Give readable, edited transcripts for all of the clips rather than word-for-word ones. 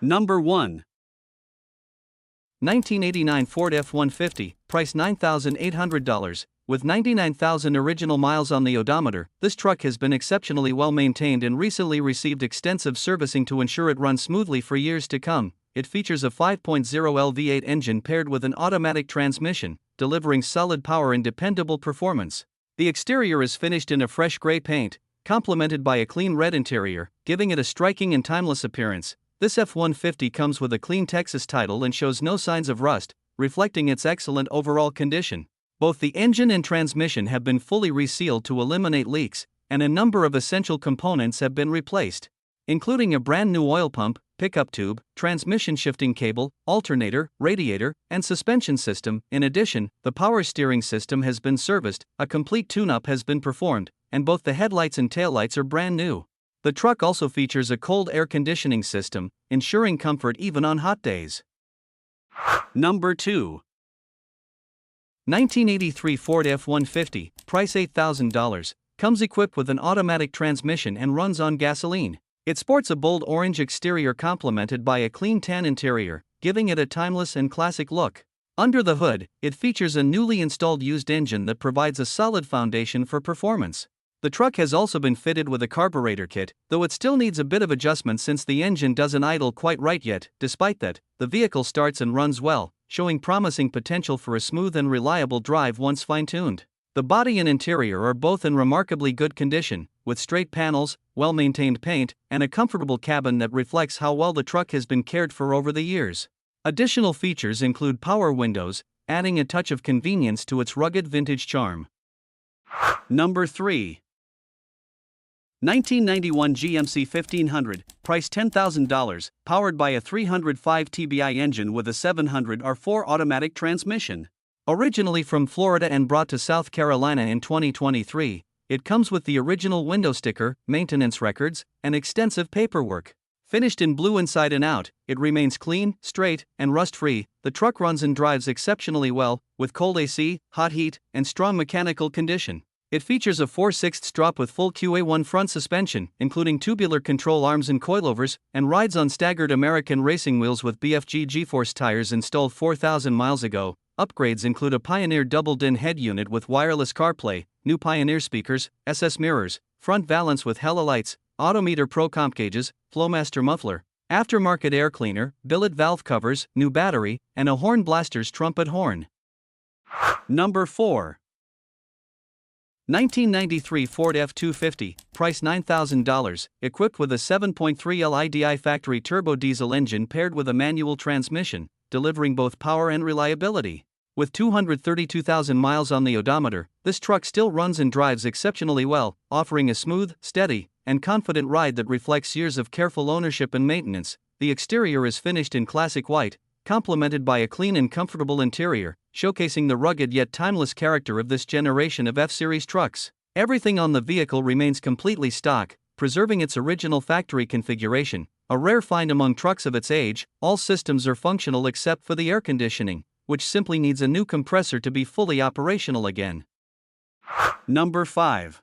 Number 1. 1989 Ford F150, price $9,800. With 99,000 original miles on the odometer, this truck has been exceptionally well maintained and recently received extensive servicing to ensure it runs smoothly for years to come. It features a 5.0L V8 engine paired with an automatic transmission, delivering solid power and dependable performance. The exterior is finished in a fresh gray paint, complemented by a clean red interior, giving it a striking and timeless appearance. This F-150 comes with a clean Texas title and shows no signs of rust, reflecting its excellent overall condition. Both the engine and transmission have been fully resealed to eliminate leaks, and a number of essential components have been replaced, including a brand new oil pump, pickup tube, transmission shifting cable, alternator, radiator, and suspension system. In addition, the power steering system has been serviced, a complete tune-up has been performed, and both the headlights and taillights are brand new. The truck also features a cold air conditioning system, ensuring comfort even on hot days. Number 2. 1983 Ford F-150, price $8,000, comes equipped with an automatic transmission and runs on gasoline. It sports a bold orange exterior complemented by a clean tan interior, giving it a timeless and classic look. Under the hood, it features a newly installed used engine that provides a solid foundation for performance. The truck has also been fitted with a carburetor kit, though it still needs a bit of adjustment since the engine doesn't idle quite right yet. Despite that, the vehicle starts and runs well, showing promising potential for a smooth and reliable drive once fine-tuned. The body and interior are both in remarkably good condition, with straight panels, well-maintained paint, and a comfortable cabin that reflects how well the truck has been cared for over the years. Additional features include power windows, adding a touch of convenience to its rugged vintage charm. Number 3. 1991 GMC 1500, price $10,000, powered by a 305 TBI engine with a 700R4 automatic transmission. Originally from Florida and brought to South Carolina in 2023, it comes with the original window sticker, maintenance records, and extensive paperwork. Finished in blue inside and out, it remains clean, straight, and rust-free. The truck runs and drives exceptionally well, with cold AC, hot heat, and strong mechanical condition. It features a 4/6 drop with full QA1 front suspension, including tubular control arms and coilovers, and rides on staggered American racing wheels with BFG G-Force tires installed 4,000 miles ago. Upgrades include a Pioneer double-din head unit with wireless CarPlay, new Pioneer speakers, SS mirrors, front valance with hella lights, Autometer Pro comp gauges, Flowmaster muffler, aftermarket air cleaner, billet valve covers, new battery, and a Horn Blaster's trumpet horn. Number 4. 1993 Ford F-250, price $9,000, equipped with a 7.3L IDI factory turbo diesel engine paired with a manual transmission, delivering both power and reliability. With 232,000 miles on the odometer, this truck still runs and drives exceptionally well, offering a smooth, steady, and confident ride that reflects years of careful ownership and maintenance. The exterior is finished in classic white, complemented by a clean and comfortable interior, showcasing the rugged yet timeless character of this generation of F-Series trucks. Everything on the vehicle remains completely stock, preserving its original factory configuration, a rare find among trucks of its age. All systems are functional except for the air conditioning, which simply needs a new compressor to be fully operational again. Number 5.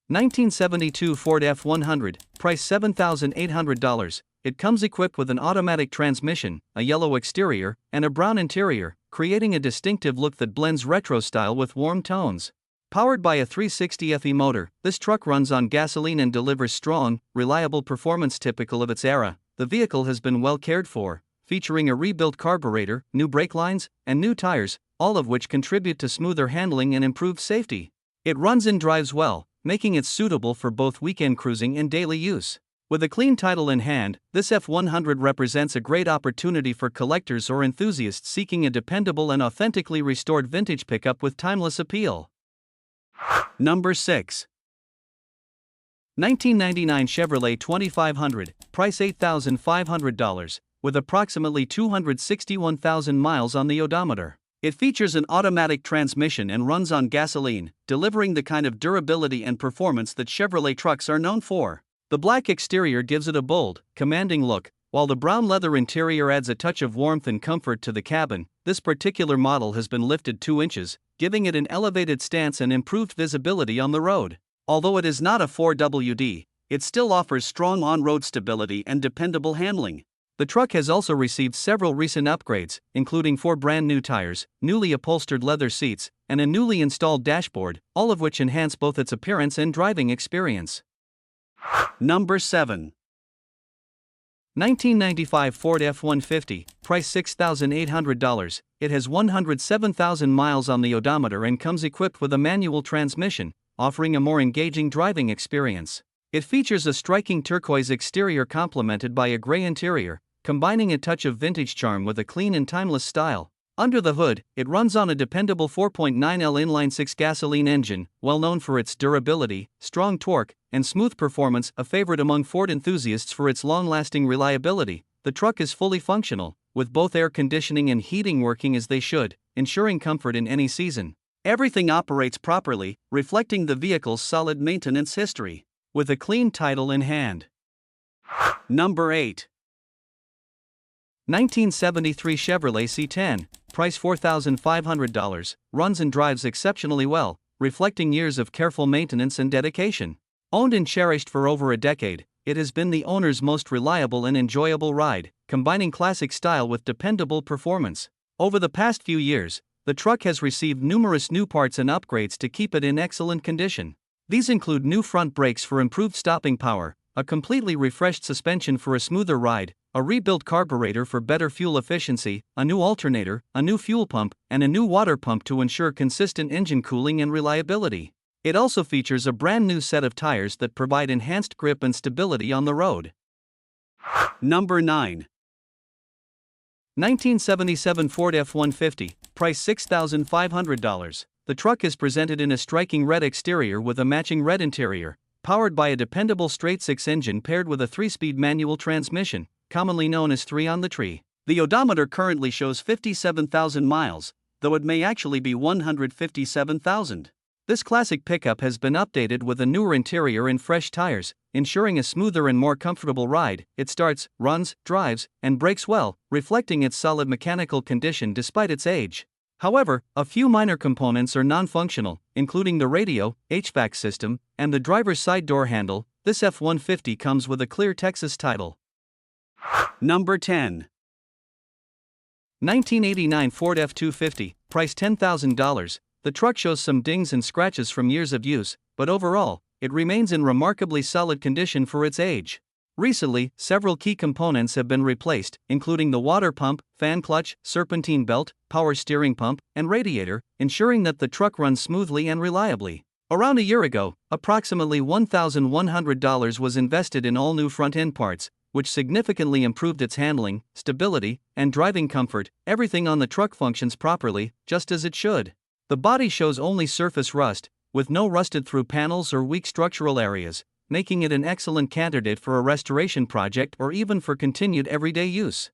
1972 Ford F100, price $7,800. It comes equipped with an automatic transmission, a yellow exterior, and a brown interior, creating a distinctive look that blends retro style with warm tones. Powered by a 360 FE motor, this truck runs on gasoline and delivers strong, reliable performance typical of its era. The vehicle has been well cared for, featuring a rebuilt carburetor, new brake lines, and new tires, all of which contribute to smoother handling and improved safety. It runs and drives well, making it suitable for both weekend cruising and daily use. With a clean title in hand, this F100 represents a great opportunity for collectors or enthusiasts seeking a dependable and authentically restored vintage pickup with timeless appeal. Number 6. 1999 Chevrolet 2500, price $8,500, with approximately 261,000 miles on the odometer. It features an automatic transmission and runs on gasoline, delivering the kind of durability and performance that Chevrolet trucks are known for. The black exterior gives it a bold, commanding look, while the brown leather interior adds a touch of warmth and comfort to the cabin. This particular model has been lifted 2 inches, giving it an elevated stance and improved visibility on the road. Although it is not a 4WD, it still offers strong on-road stability and dependable handling. The truck has also received several recent upgrades, including 4 brand new tires, newly upholstered leather seats, and a newly installed dashboard, all of which enhance both its appearance and driving experience. Number 7. 1995 Ford F150, price $6,800. It has 107,000 miles on the odometer and comes equipped with a manual transmission, offering a more engaging driving experience. It features a striking turquoise exterior complemented by a gray interior, combining a touch of vintage charm with a clean and timeless style. Under the hood, it runs on a dependable 4.9L inline-6 gasoline engine, well known for its durability, strong torque, and smooth performance, a favorite among Ford enthusiasts for its long-lasting reliability. The truck is fully functional, with both air conditioning and heating working as they should, ensuring comfort in any season. Everything operates properly, reflecting the vehicle's solid maintenance history. With a clean title in hand. Number 8. 1973 Chevrolet C10, price $4,500, runs and drives exceptionally well, reflecting years of careful maintenance and dedication. Owned and cherished for over a decade, it has been the owner's most reliable and enjoyable ride, combining classic style with dependable performance. Over the past few years, the truck has received numerous new parts and upgrades to keep it in excellent condition. These include new front brakes for improved stopping power, a completely refreshed suspension for a smoother ride, a rebuilt carburetor for better fuel efficiency, a new alternator, a new fuel pump, and a new water pump to ensure consistent engine cooling and reliability. It also features a brand new set of tires that provide enhanced grip and stability on the road. Number 9. 1977 Ford F150, price $6,500. The truck is presented in a striking red exterior with a matching red interior, powered by a dependable straight-six engine paired with a 3-speed manual transmission, commonly known as 3 on the tree. The odometer currently shows 57,000 miles, though it may actually be 157,000. This classic pickup has been updated with a newer interior and fresh tires, ensuring a smoother and more comfortable ride. It starts, runs, drives, and brakes well, reflecting its solid mechanical condition despite its age. However, a few minor components are non-functional, including the radio, HVAC system, and the driver's side door handle. This F-150 comes with a clear Texas title. Number 10. 1989 Ford F-250, price $10,000. The truck shows some dings and scratches from years of use, but overall, it remains in remarkably solid condition for its age. Recently, several key components have been replaced, including the water pump, fan clutch, serpentine belt, power steering pump, and radiator, ensuring that the truck runs smoothly and reliably. Around a year ago, approximately $1,100 was invested in all new front-end parts, which significantly improved its handling, stability, and driving comfort. Everything on the truck functions properly, just as it should. The body shows only surface rust, with no rusted-through panels or weak structural areas, making it an excellent candidate for a restoration project or even for continued everyday use.